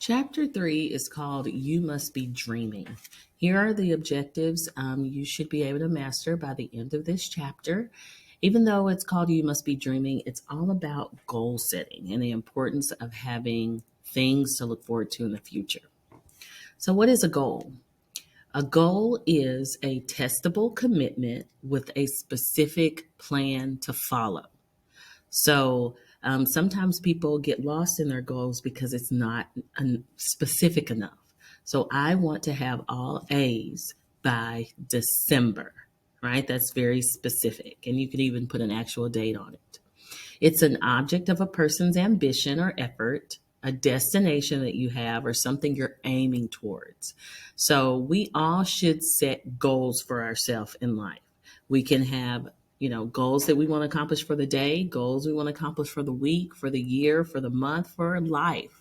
Chapter 3 is called You Must Be Dreaming. Here are the objectives you should be able to master by the end of this chapter. Even though it's called You Must Be Dreaming, it's all about goal setting and the importance of having things to look forward to in the future. So, what is a goal? A goal is a testable commitment with a specific plan to follow. So sometimes people get lost in their goals because it's not specific enough. So I want to have all A's by December, right? That's very specific. And you could even put an actual date on it. It's an object of a person's ambition or effort, a destination that you have, or something you're aiming towards. So we all should set goals for ourselves in life. We can have goals that we want to accomplish for the day, goals we want to accomplish for the week, for the year, for the month, for life.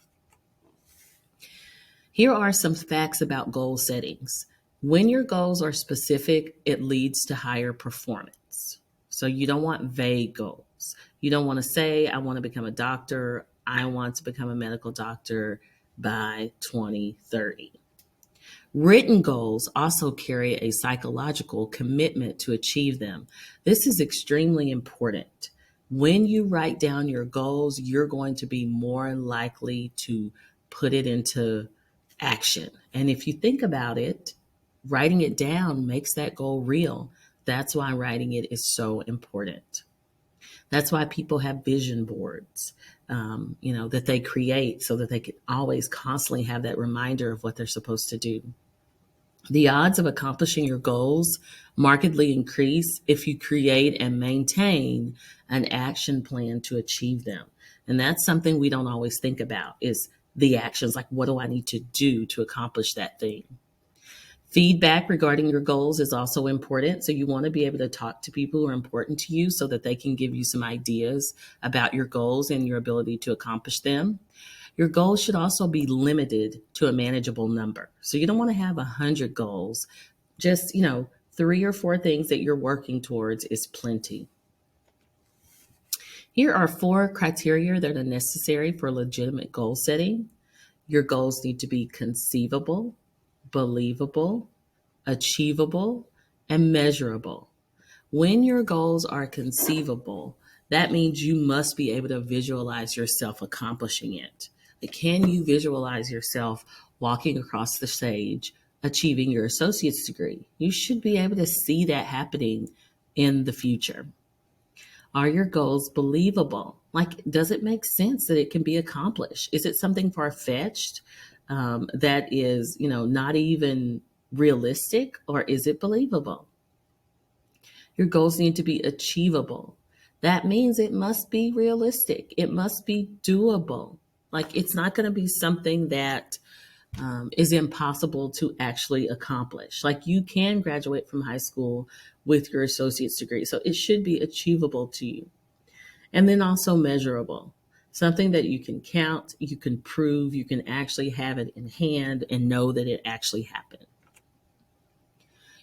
Here are some facts about goal settings. When your goals are specific, it leads to higher performance. So you don't want vague goals. You don't want to say, I want to become a doctor. I want to become a medical doctor by 2030. Written goals also carry a psychological commitment to achieve them. This is extremely important. When you write down your goals, you're going to be more likely to put it into action. And if you think about it, writing it down makes that goal real. That's why writing it is so important. That's why people have vision boards, that they create so that they can always constantly have that reminder of what they're supposed to do. The odds of accomplishing your goals markedly increase if you create and maintain an action plan to achieve them. And that's something we don't always think about is the actions, like what do I need to do to accomplish that thing? Feedback regarding your goals is also important. So you want to be able to talk to people who are important to you so that they can give you some ideas about your goals and your ability to accomplish them. Your goals should also be limited to a manageable number. So you don't want to have 100 goals. Just, 3 or 4 things that you're working towards is plenty. Here are 4 criteria that are necessary for legitimate goal setting. Your goals need to be conceivable, believable, achievable, and measurable. When your goals are conceivable, that means you must be able to visualize yourself accomplishing it. Can you visualize yourself walking across the stage, achieving your associate's degree? You should be able to see that happening in the future. Are your goals believable? Does it make sense that it can be accomplished? Is it something far-fetched that is, not even realistic, or is it believable? Your goals need to be achievable. That means it must be realistic. It must be doable. It's not going to be something that is impossible to actually accomplish. You can graduate from high school with your associate's degree. So it should be achievable to you. And then also measurable. Something that you can count, you can prove, you can actually have it in hand and know that it actually happened.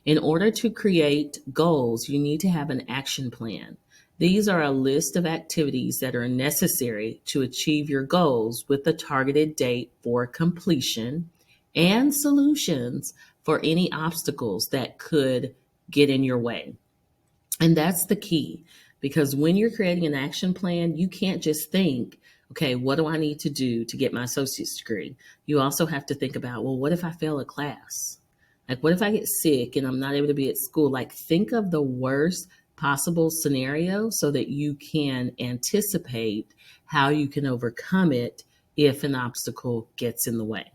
In order to create goals, you need to have an action plan. These are a list of activities that are necessary to achieve your goals with a targeted date for completion and solutions for any obstacles that could get in your way. And that's the key, because when you're creating an action plan, you can't just think, okay, what do I need to do to get my associate's degree? You also have to think about, well, what if I fail a class? What if I get sick and I'm not able to be at school? Think of the worst possible scenario so that you can anticipate how you can overcome it if an obstacle gets in the way.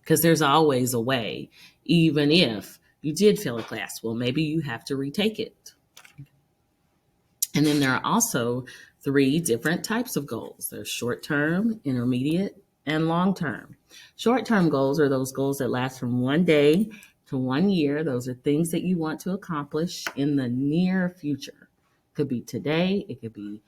Because there's always a way, even if you did fail a class. Well, maybe you have to retake it. And then there are also 3 different types of goals. There's short-term, intermediate, and long-term. Short-term goals are those goals that last from 1 day to 1 year. Those are things that you want to accomplish in the near future. It could be today, it could be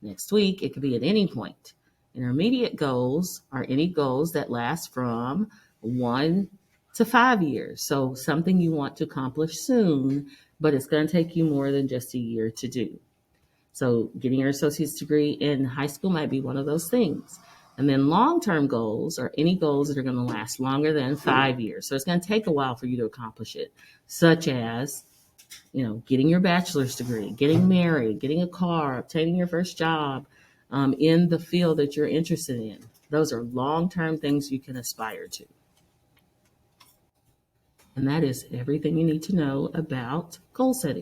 next week, it could be at any point. Intermediate goals are any goals that last from 1 to 5 years. So something you want to accomplish soon, but it's going to take you more than just a year to do. So getting your associate's degree in high school might be one of those things. And then long-term goals are any goals that are going to last longer than 5 years. So it's going to take a while for you to accomplish it, such as, getting your bachelor's degree, getting married, getting a car, obtaining your first job in the field that you're interested in. Those are long-term things you can aspire to. And that is everything you need to know about goal setting.